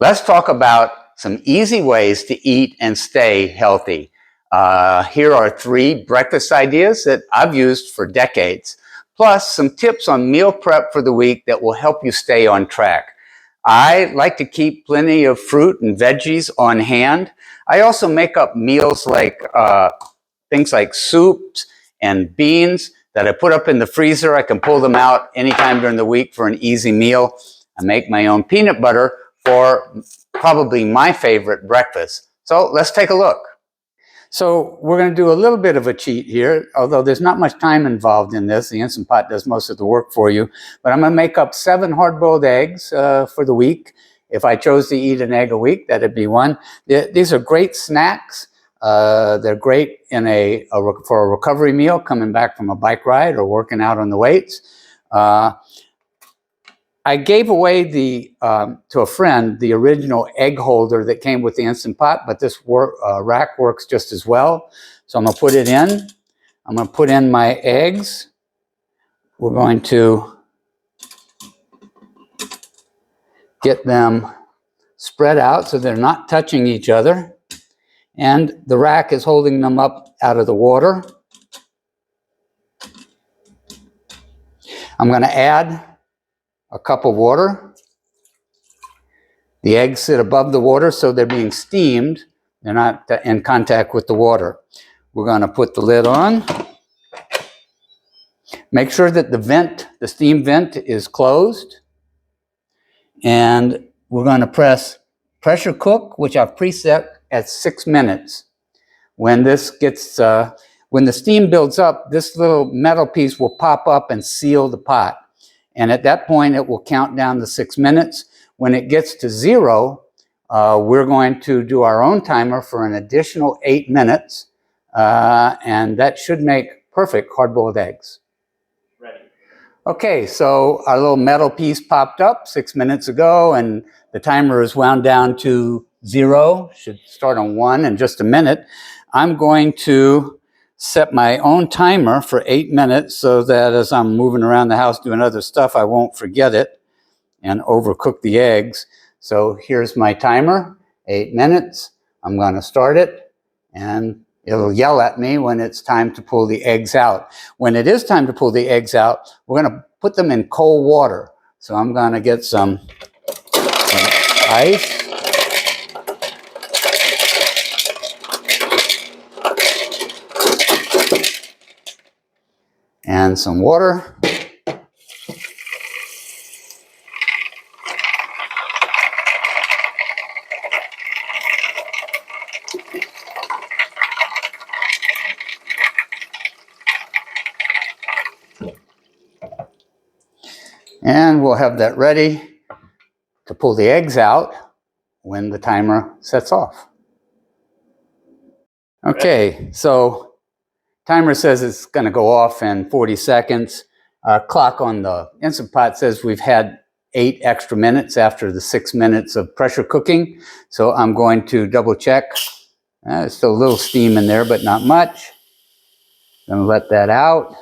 Let's talk about some easy ways to eat and stay healthy. Here are 3 breakfast ideas that I've used for decades, plus some tips on meal prep for the week that will help you stay on track. I like to keep plenty of fruit and veggies on hand. I also make up meals like things like soups and beans that I put up in the freezer. I can pull them out anytime during the week for an easy meal. I make my own peanut butter for probably my favorite breakfast. So let's take a look. So we're going to do a little bit of a cheat here, although there's not much time involved in this. The Instant Pot does most of the work for you. But I'm going to make up 7 hard-boiled eggs for the week. If I chose to eat an egg a week, that'd be one. These are great snacks. They're great in for a recovery meal, coming back from a bike ride or working out on the weights. I gave away to a friend the original egg holder that came with the Instant Pot, but this rack works just as well. So I'm going to put it in. I'm going to put in my eggs. We're going to get them spread out so they're not touching each other. And the rack is holding them up out of the water. I'm going to add a cup of water. The eggs sit above the water, so they're being steamed. They're not in contact with the water. We're going to put the lid on. Make sure that the steam vent is closed. And we're going to press pressure cook, which I've preset at 6 minutes. When the steam builds up, this little metal piece will pop up and seal the pot. And at that point, it will count down to 6 minutes. When it gets to 0, we're going to do our own timer for an additional 8 minutes. And that should make perfect hard-boiled eggs. Ready. Okay, so our little metal piece popped up 6 minutes ago, and the timer is wound down to 0. Should start on 1 in just a minute. I'm going to set my own timer for 8 minutes so that as I'm moving around the house doing other stuff, I won't forget it and overcook the eggs. So here's my timer, 8 minutes. I'm going to start it, and it'll yell at me when it's time to pull the eggs out. When it is time to pull the eggs out, we're going to put them in cold water. So I'm going to get some ice. And some water. And we'll have that ready to pull the eggs out when the timer sets off. Okay, so timer says it's going to go off in 40 seconds. Clock on the Instant Pot says we've had 8 extra minutes after the 6 minutes of pressure cooking. So I'm going to double check. There's still a little steam in there, but not much. Going to let that out.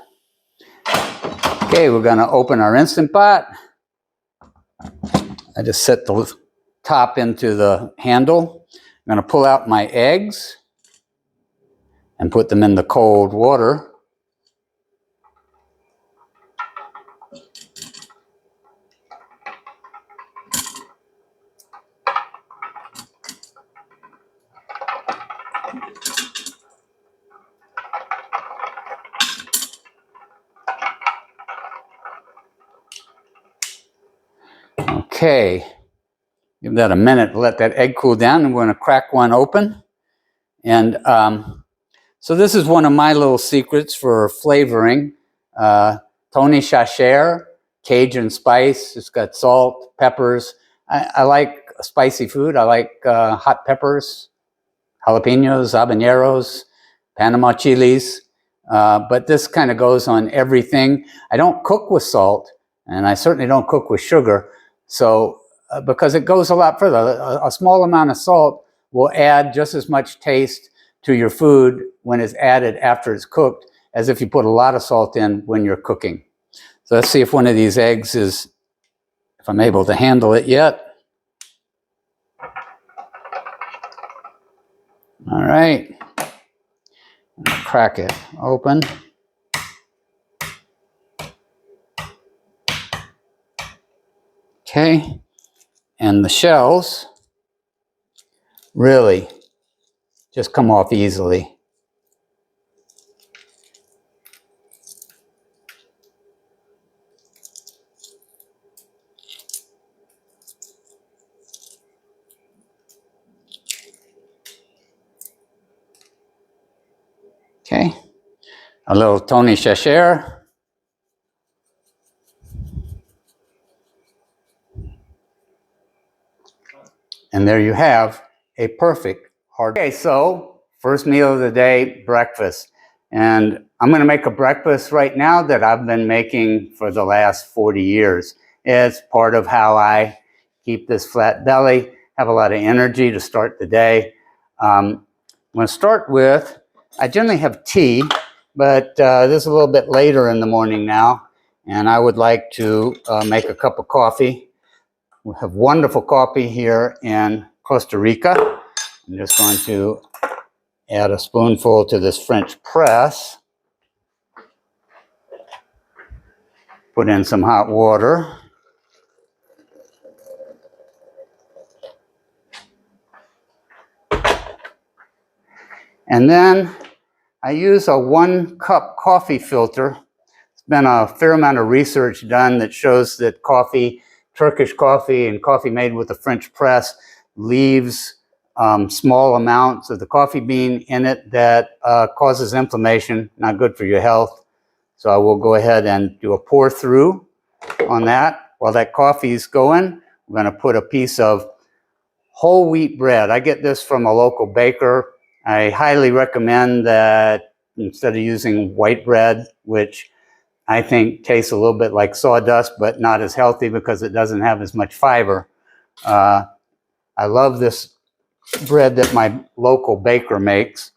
Okay, we're going to open our Instant Pot. I just set the top into the handle. I'm going to pull out my eggs and put them in the cold water. Okay, give that a minute to let that egg cool down, and we're going to crack one open. And so this is one of my little secrets for flavoring. Tony Chacher, Cajun spice. It's got salt, peppers. I like spicy food. I like hot peppers, jalapenos, habaneros, Panama chilies. But this kind of goes on everything. I don't cook with salt, and I certainly don't cook with sugar. So because it goes a lot further. A small amount of salt will add just as much taste to your food when it's added after it's cooked as if you put a lot of salt in when you're cooking. So let's see if one of these eggs is, if I'm able to handle it yet. All right, crack it open. Okay, and the shells really just come off easily. Okay, a little Tony Cheshire. And there you have a perfect hard. Okay, so first meal of the day, breakfast. And I'm going to make a breakfast right now that I've been making for the last 40 years. It's part of how I keep this flat belly, have a lot of energy to start the day. I'm going to start with, I generally have tea, but this is a little bit later in the morning now, and I would like to make a cup of coffee. We have wonderful coffee here in Costa Rica. I'm just going to add a spoonful to this French press. Put in some hot water. And then I use a 1-cup coffee filter. There's been a fair amount of research done that shows that coffee, Turkish coffee and coffee made with a French press, leaves small amounts of the coffee bean in it that causes inflammation, not good for your health. So I will go ahead and do a pour through on that. While that coffee is going, I'm going to put a piece of whole wheat bread. I get this from a local baker. I highly recommend that instead of using white bread, which I think tastes a little bit like sawdust, but not as healthy because it doesn't have as much fiber. I love this bread that my local baker makes.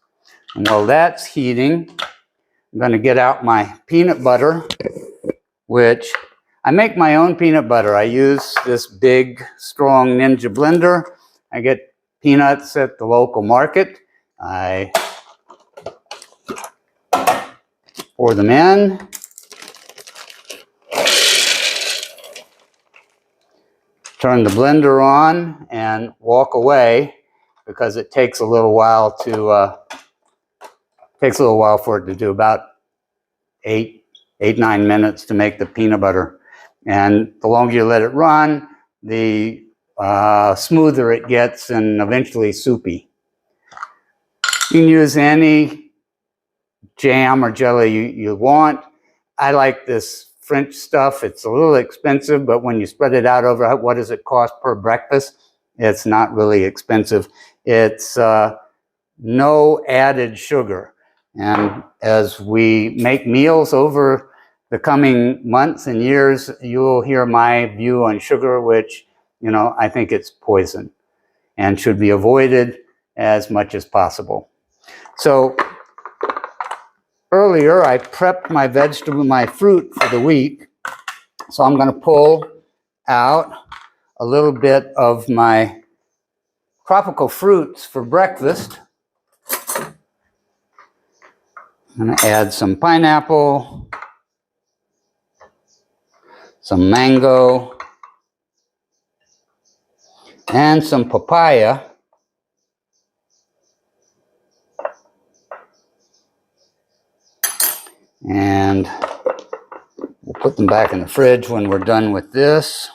And while that's heating, I'm going to get out my peanut butter, which I make my own peanut butter. I use this big, strong Ninja blender. I get peanuts at the local market. I pour them in. Turn the blender on and walk away because it takes a little while for it to do, about 9 minutes to make the peanut butter. And the longer you let it run, the smoother it gets and eventually soupy. You can use any jam or jelly you want. I like this French stuff. It's a little expensive, but when you spread it out over what does it cost per breakfast, it's not really expensive. It's no added sugar. And as we make meals over the coming months and years, you will hear my view on sugar, which, I think it's poison and should be avoided as much as possible. So earlier I prepped my fruit for the week. So I'm going to pull out a little bit of my tropical fruits for breakfast. I'm going to add some pineapple, some mango, and some papaya. And we'll put them back in the fridge when we're done with this.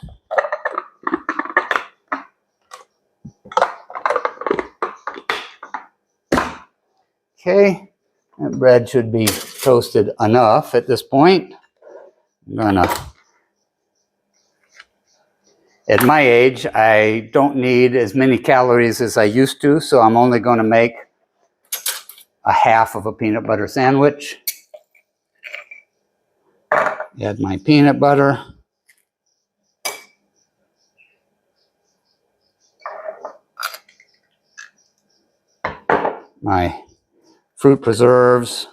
Okay, that bread should be toasted enough at this point. At my age, I don't need as many calories as I used to, so I'm only going to make a half of a peanut butter sandwich. Add my peanut butter. My fruit preserves.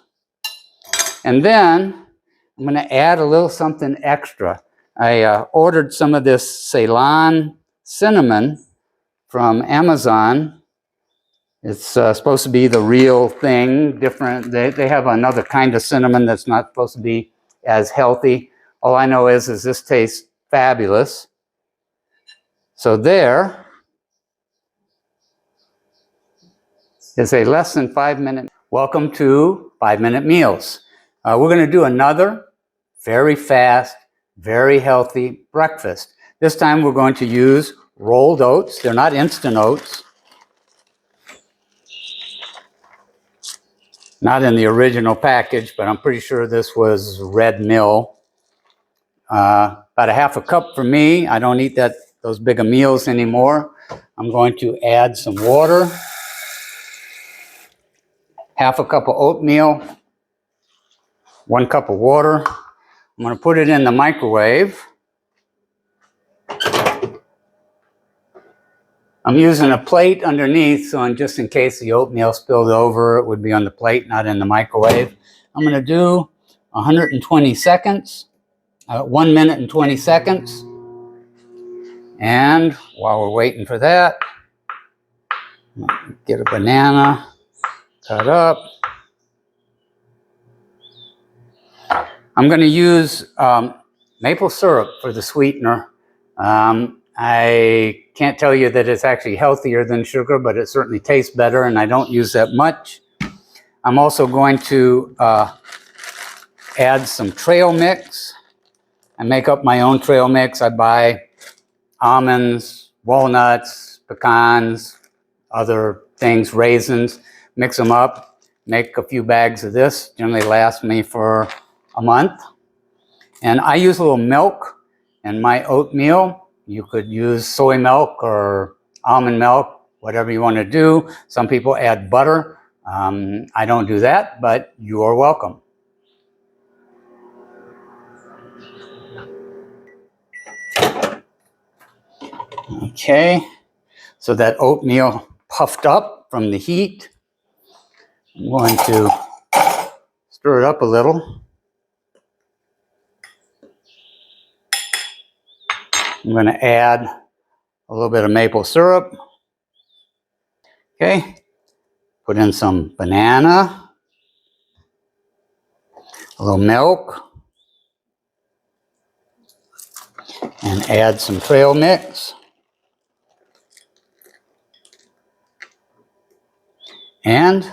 And then I'm going to add a little something extra. I ordered some of this Ceylon cinnamon from Amazon. It's supposed to be the real thing, different. They have another kind of cinnamon that's not supposed to be as healthy. All I know is this tastes fabulous. So there is a less than 5-minute. Welcome to 5-Minute Meals. We're going to do another very fast, very healthy breakfast. This time we're going to use rolled oats. They're not instant oats. Not in the original package, but I'm pretty sure this was Red Mill. About a half a cup for me. I don't eat those big of meals anymore. I'm going to add some water. Half a cup of oatmeal. 1 cup of water. I'm going to put it in the microwave. I'm using a plate underneath, so just in case the oatmeal spilled over, it would be on the plate, not in the microwave. I'm going to do 120 seconds, 1 minute and 20 seconds. And while we're waiting for that, get a banana, cut up. I'm going to use maple syrup for the sweetener. I can't tell you that it's actually healthier than sugar, but it certainly tastes better, and I don't use that much. I'm also going to add some trail mix. I make up my own trail mix. I buy almonds, walnuts, pecans, other things, raisins, mix them up, make a few bags of this. Generally lasts me for a month. And I use a little milk in my oatmeal. You could use soy milk or almond milk, whatever you want to do. Some people add butter. I don't do that, but you are welcome. Okay, so that oatmeal puffed up from the heat. I'm going to stir it up a little. I'm going to add a little bit of maple syrup. Okay, put in some banana, a little milk, and add some trail mix. And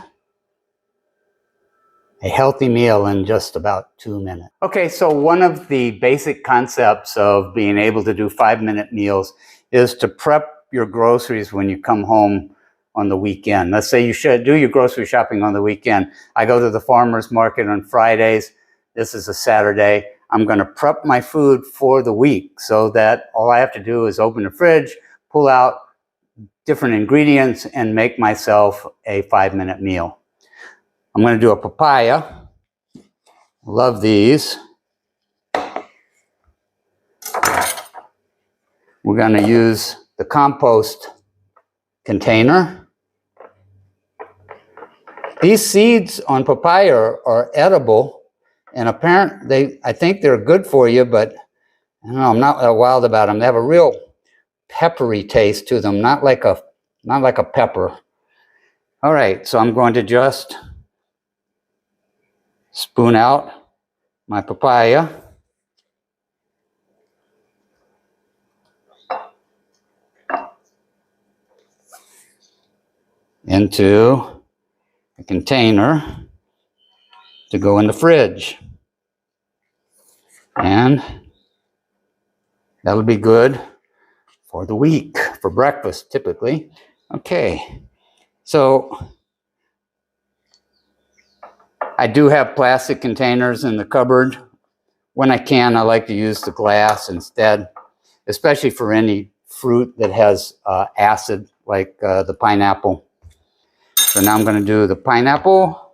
a healthy meal in just about 2 minutes. Okay, so one of the basic concepts of being able to do 5-minute meals is to prep your groceries when you come home on the weekend. Let's say you should do your grocery shopping on the weekend. I go to the farmer's market on Fridays. This is a Saturday. I'm going to prep my food for the week so that all I have to do is open the fridge, pull out different ingredients, and make myself a 5-minute meal. I'm going to do a papaya. Love these. We're going to use the compost container. These seeds on papaya are edible, and apparently I think they're good for you, but I don't know, I'm not wild about them. They have a real peppery taste to them, not like a pepper. All right, so I'm going to just spoon out my papaya. Into a container to go in the fridge. And that'll be good for the week, for breakfast typically. Okay, so I do have plastic containers in the cupboard. When I can, I like to use the glass instead, especially for any fruit that has acid, like the pineapple. So now I'm going to do the pineapple.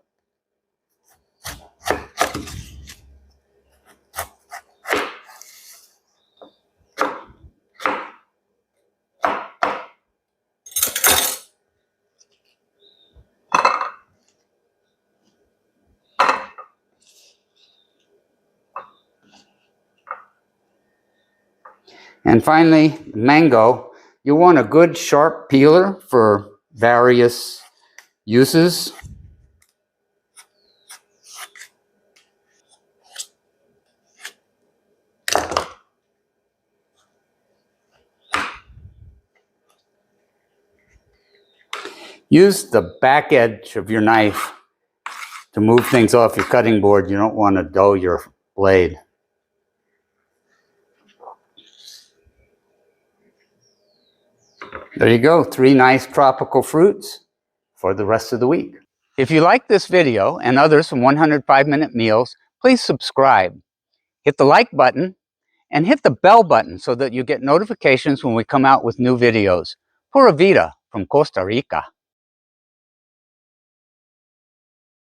And finally, mango. You want a good sharp peeler for various uses. Use the back edge of your knife to move things off your cutting board. You don't want to dull your blade. There you go, 3 nice tropical fruits for the rest of the week. If you like this video and others from 105-Minute Meals, please subscribe. Hit the like button and hit the bell button so that you get notifications when we come out with new videos. Pura vida from Costa Rica.